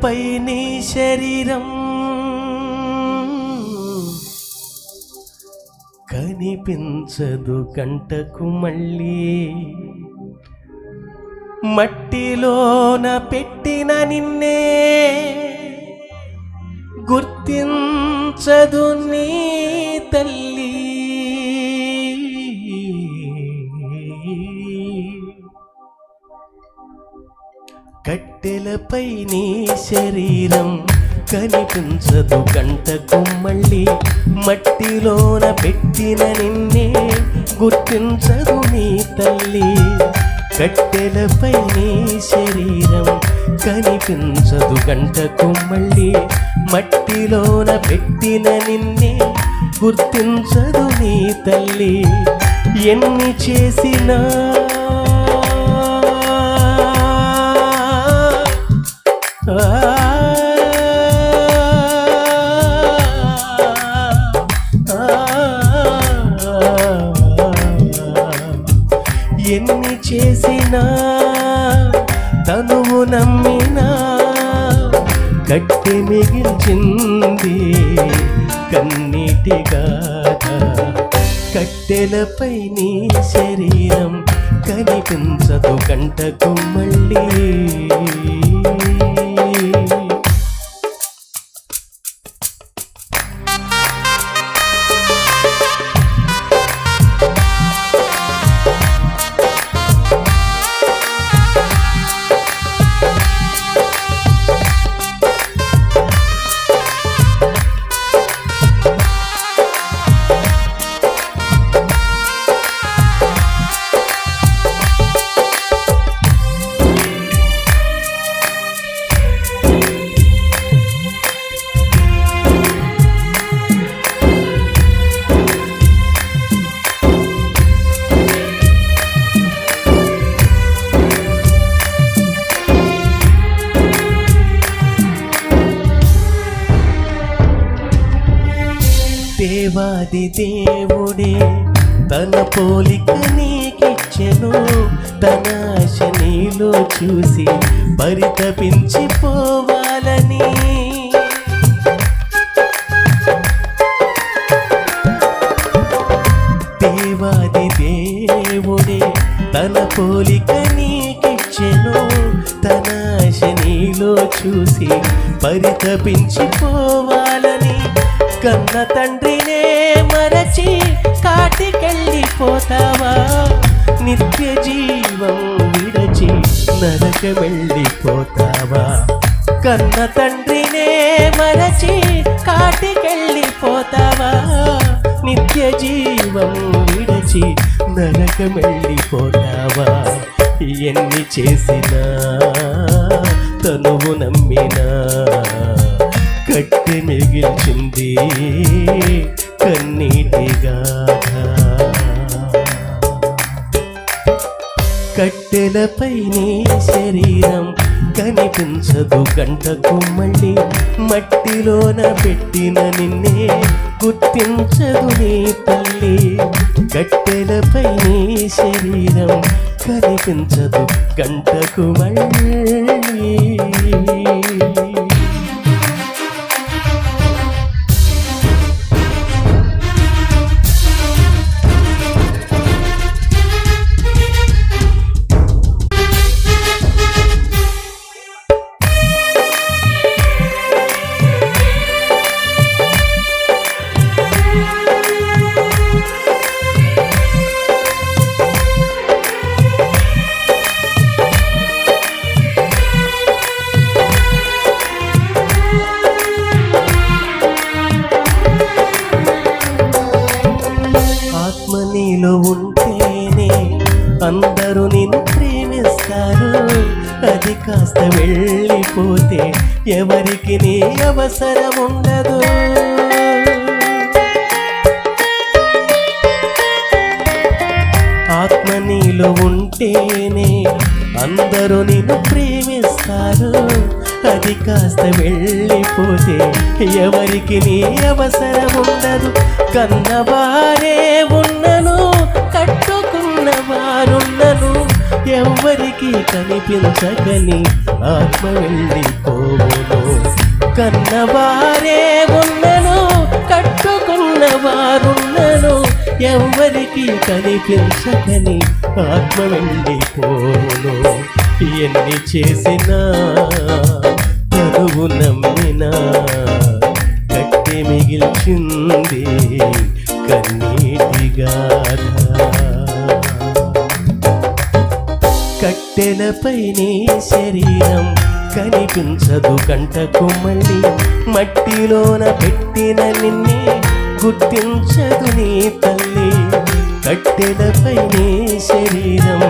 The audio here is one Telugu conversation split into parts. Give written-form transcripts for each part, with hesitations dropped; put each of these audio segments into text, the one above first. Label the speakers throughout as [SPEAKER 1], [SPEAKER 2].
[SPEAKER 1] కట్టెలపై నీ శరీరం కనిపించదు గంటకు మళ్ళీ మట్టిలోన పెట్టిన నిన్నే గుర్తించదు నీ తల్లి కట్టెలపై నీ శరీరం కనిపించదు గంటకు మళ్ళీ మట్టిలోన పెట్టిన నిన్నే గుర్తించదు నీ తల్లి కట్టెలపై నీ శరీరం కనిపించదు గంటకు మళ్ళీ మట్టిలోన పెట్టిన నిన్నే గుర్తించదు నీ తల్లి ఎన్ని చేసినా ఎన్ని చేసినా తనువు నమ్మినా కట్టె మిగిల్చింది కన్నీటి గాథ కట్టెలపై నీ శరీరం కనిపించదు గంటకు మళ్ళీ దేవాది దేవుడే తన పోలిక నీకిచ్చెను తన ఆశ నీలో చూసి పరితపించిపోవాలని దేవాది దేవుడే తన పోలిక నీకిచ్చెను తన ఆశ నీలో చూసి పరితపించిపోవాలని కన్న తండ్రినే మరచి కాటికెళ్ళిపోతావా నిత్య జీవం విడచి నరకమెళ్ళిపోతావా కన్న తండ్రినే మరచి కాటికెళ్ళిపోతావా నిత్య జీవం విడచి నరకమెళ్ళిపోతావా ఎన్ని చేసినా తనువు నమ్మినా కట్టె మిగిల్చింది కన్నీటి గాథ కట్టెలపై నీ శరీరం కనిపించదు గంటకు మళ్ళీ మట్టిలోన పెట్టిన నిన్నే గుర్తించదు నీ తల్లి కట్టెలపై నీ శరీరం కనిపించదు గంటకు మళ్ళీ నీలో ఉంటేనే అందరూ నిన్ను ప్రేమిస్తారు అది కాస్త వెళ్ళిపోతే ఎవరికి నీ అవసరం ఉండదు ఆత్మ నీలో ఉంటేనే అందరూ నిన్ను ప్రేమిస్తారు అది కాస్త వెళ్ళిపోతే ఎవరికి నీ అవసరం ఉండదు కన్నవారే ఉన్నను కట్టుకున్న వారున్నను ఎవ్వరికి కనిపించకని ఆత్మ వెళ్ళిపోవును. కన్నవారే ఉన్నను కట్టుకున్న వారున్నను ఎవ్వరికి కనిపించకని ఆత్మ వెళ్ళిపోవును. ఎన్ని చేసినా తనువు నమ్మినా కట్టె మిగిల్చింది కన్నీటి గాథ. కట్టెలపై నీ శరీరం కనిపించదు కంటకు మళ్ళీ, మట్టిలోన పెట్టిన నిన్నే గుర్తించదు నీ తల్లి. కట్టెలపై నీ శరీరం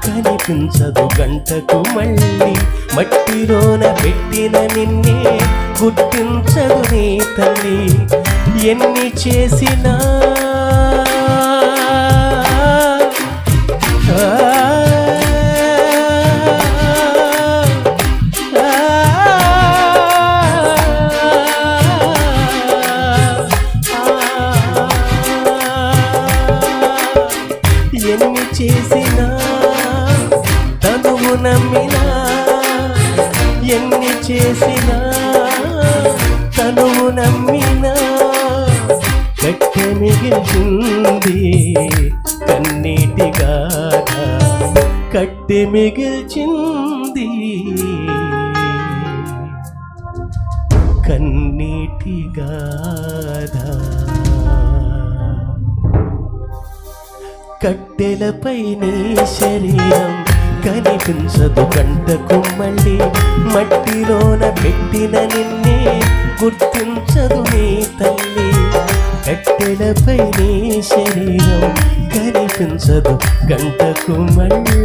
[SPEAKER 1] కనిపించదు గంటకు మళ్ళీ, మట్టిలోన పెట్టిన నిన్నే గుర్తించదు నీ తల్లి. ఎన్ని చేసినా ఎన్ని చేసినా తనువు నమ్మినా, ఎన్ని చేసినా తనువు నమ్మినా కట్టె మిగిల్చింది కన్నీటి గాథ. కట్టె మిగిల్చింది కన్నీటి గాథ. కట్టెలపై నీ శరీరం కనిపించదు కంటకు మళ్ళీ, మట్టిలోన పెట్టిన నిన్నే గుర్తించదు నీ తల్లి. కట్టెలపై నీ శరీరం కనిపించదు గంటకు మళ్ళీ.